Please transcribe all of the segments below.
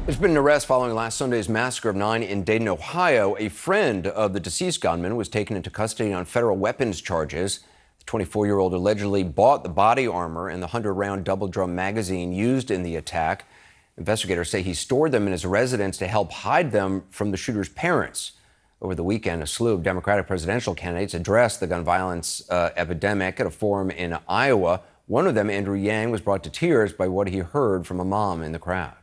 There's been an arrest following last Sunday's massacre of 9 in Dayton, Ohio. A friend of the deceased gunman was taken into custody on federal weapons charges. The 24-year-old allegedly bought the body armor and the 100-round double-drum magazine used in the attack. Investigators say he stored them in his residence to help hide them from the shooter's parents. Over the weekend, a slew of Democratic presidential candidates addressed the gun violence epidemic at a forum in Iowa. One of them, Andrew Yang, was brought to tears by what he heard from a mom in the crowd.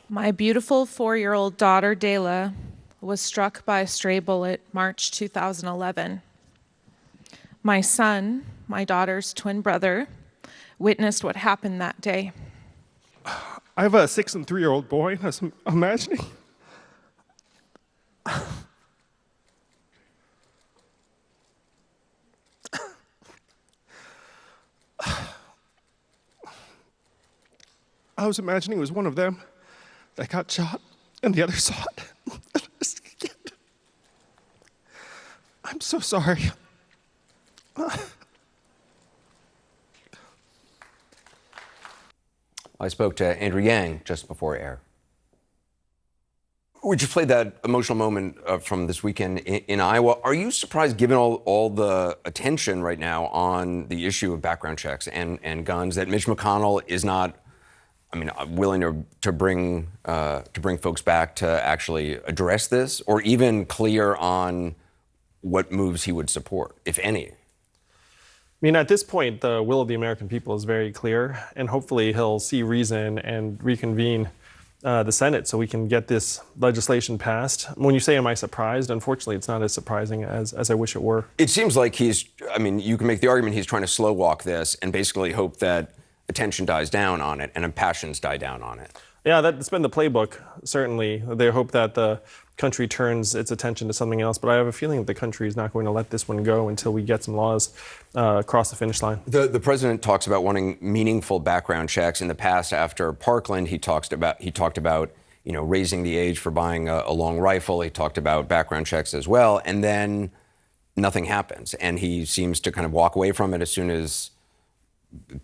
My beautiful 4-year-old daughter, Dayla, was struck by a stray bullet March 2011. My son, my daughter's twin brother, witnessed what happened that day. I have a 6- and 3-year-old boy. I was imagining. I was imagining it was one of them that got shot, and the other saw it. I'm so sorry. I spoke to Andrew Yang just before air. We just played that emotional moment from this weekend in Iowa. Are you surprised, given all the attention right now on the issue of background checks and guns, that Mitch McConnell is not, willing to bring folks back to actually address this, or even clear on what moves he would support, if any? At this point, the will of the American people is very clear, and hopefully he'll see reason and reconvene the Senate so we can get this legislation passed. When you say, am I surprised? Unfortunately, it's not as surprising as I wish it were. It seems like you can make the argument he's trying to slow walk this and basically hope that attention dies down on it and passions die down on it. Yeah, that's been the playbook, certainly. They hope that the country turns its attention to something else, but I have a feeling that the country is not going to let this one go until we get some laws across the finish line. The president talks about wanting meaningful background checks. In the past, after Parkland, he talked about raising the age for buying a long rifle. He talked about background checks as well, and then nothing happens, and he seems to kind of walk away from it as soon as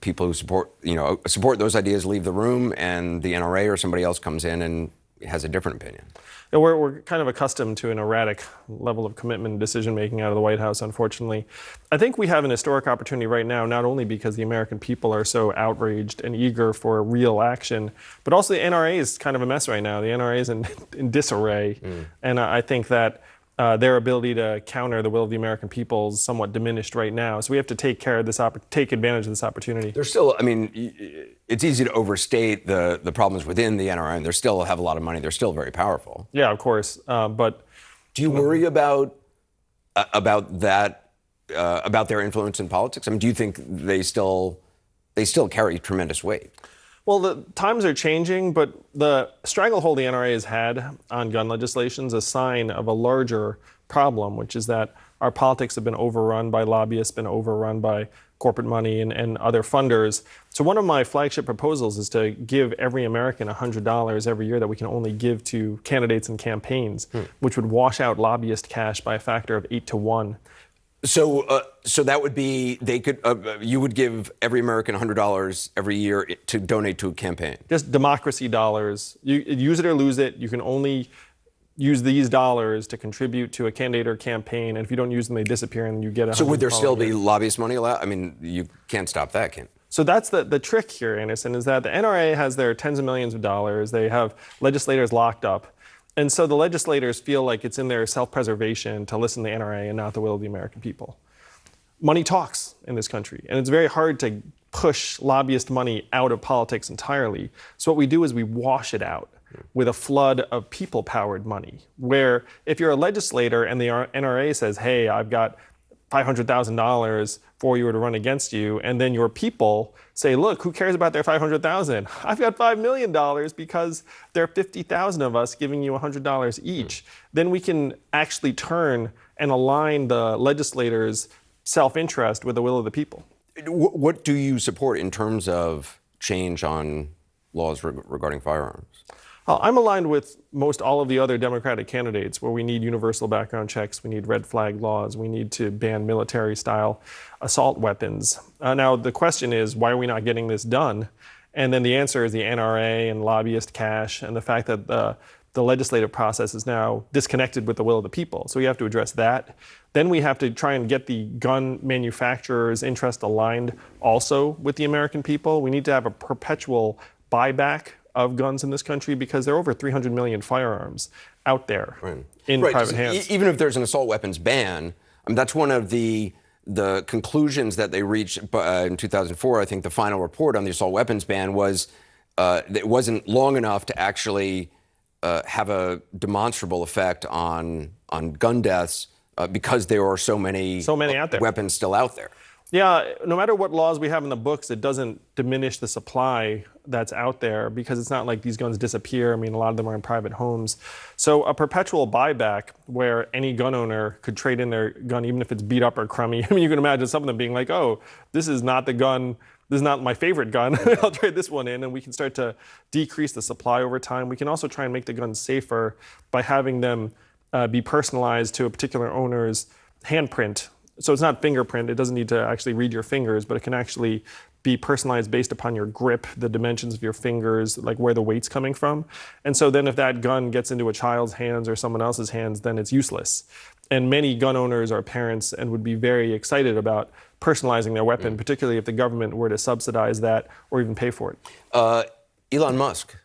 people who support those ideas leave the room, and the NRA or somebody else comes in and has a different opinion. Yeah, we're kind of accustomed to an erratic level of commitment and decision-making out of the White House, unfortunately. I think we have an historic opportunity right now, not only because the American people are so outraged and eager for real action, but also the NRA is kind of a mess right now. The NRA is in disarray, and I think that their ability to counter the will of the American people is somewhat diminished right now. So we have to take advantage of this opportunity. There's still, it's easy to overstate the problems within the NRA, and they still have a lot of money. They're still very powerful. Yeah, of course. But do you worry about that, about their influence in politics? Do you think they still carry tremendous weight? Well, the times are changing, but the stranglehold the NRA has had on gun legislation is a sign of a larger problem, which is that our politics have been overrun by lobbyists, been overrun by corporate money and other funders. So one of my flagship proposals is to give every American $100 every year that we can only give to candidates and campaigns, which would wash out lobbyist cash by a factor of 8 to 1. So that would be, you would give every American $100 every year to donate to a campaign. Just democracy dollars. You use it or lose it. You can only use these dollars to contribute to a candidate or campaign, and if you don't use them, they disappear, and you get. So would there still be lobbyist money allowed? You can't stop that, can you? So that's the trick here, Anderson, is that the NRA has their tens of millions of dollars. They have legislators locked up. And so the legislators feel like it's in their self-preservation to listen to the NRA and not the will of the American people. Money talks in this country, and it's very hard to push lobbyist money out of politics entirely. So what we do is we wash it out with a flood of people-powered money, where if you're a legislator and the NRA says, hey, I've got $500,000 for you to run against you, and then your people say, look, who cares about their $500,000? I've got $5 million because there are 50,000 of us giving you $100 each. Then we can actually turn and align the legislators' self-interest with the will of the people. What do you support in terms of change on laws regarding firearms? I'm aligned with most all of the other Democratic candidates where we need universal background checks, we need red flag laws, we need to ban military-style assault weapons. Now, the question is, why are we not getting this done? And then the answer is the NRA and lobbyist cash and the fact that the legislative process is now disconnected with the will of the people. So we have to address that. Then we have to try and get the gun manufacturers' interest aligned also with the American people. We need to have a perpetual buyback of guns in this country because there are over 300 million firearms out there in private hands. Even if there's an assault weapons ban, I mean, that's one of the conclusions that they reached in 2004. I think the final report on the assault weapons ban was that it wasn't long enough to actually have a demonstrable effect on gun deaths because there are so many out there. Weapons still out there. Yeah, no matter what laws we have in the books, it doesn't diminish the supply that's out there because it's not like these guns disappear. I mean, a lot of them are in private homes. So a perpetual buyback where any gun owner could trade in their gun, even if it's beat up or crummy. I mean, you can imagine some of them being like, oh, this is not the gun. This is not my favorite gun. I'll trade this one in, and we can start to decrease the supply over time. We can also try and make the guns safer by having them be personalized to a particular owner's handprint. So it's not fingerprint. It doesn't need to actually read your fingers, but it can actually be personalized based upon your grip, the dimensions of your fingers, like where the weight's coming from. And so then if that gun gets into a child's hands or someone else's hands, then it's useless. And many gun owners are parents and would be very excited about personalizing their weapon, particularly if the government were to subsidize that or even pay for it. Elon Musk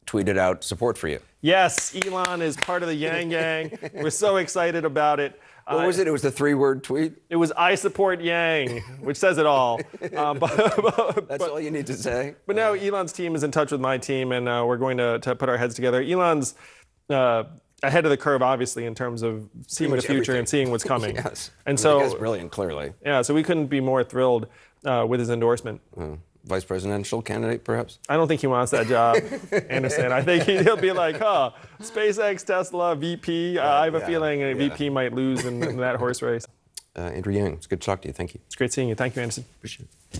tweeted out support for you. Yes, Elon is part of the Yang Gang. We're so excited about it. What was it? It was the 3-word tweet? It was "I support Yang," which says it all. That's all you need to say? But now Elon's team is in touch with my team, and we're going to put our heads together. Elon's ahead of the curve, obviously, in terms of seeing the future everything. And seeing what's coming. Yes. And the guy's brilliant, clearly. Yeah, so we couldn't be more thrilled with his endorsement. Vice presidential candidate, perhaps? I don't think he wants that job, Anderson. I think he'll be like, SpaceX, Tesla, VP. I have a feeling a VP might lose in that horse race. Andrew Yang, it's good to talk to you. Thank you. It's great seeing you. Thank you, Anderson. Appreciate it.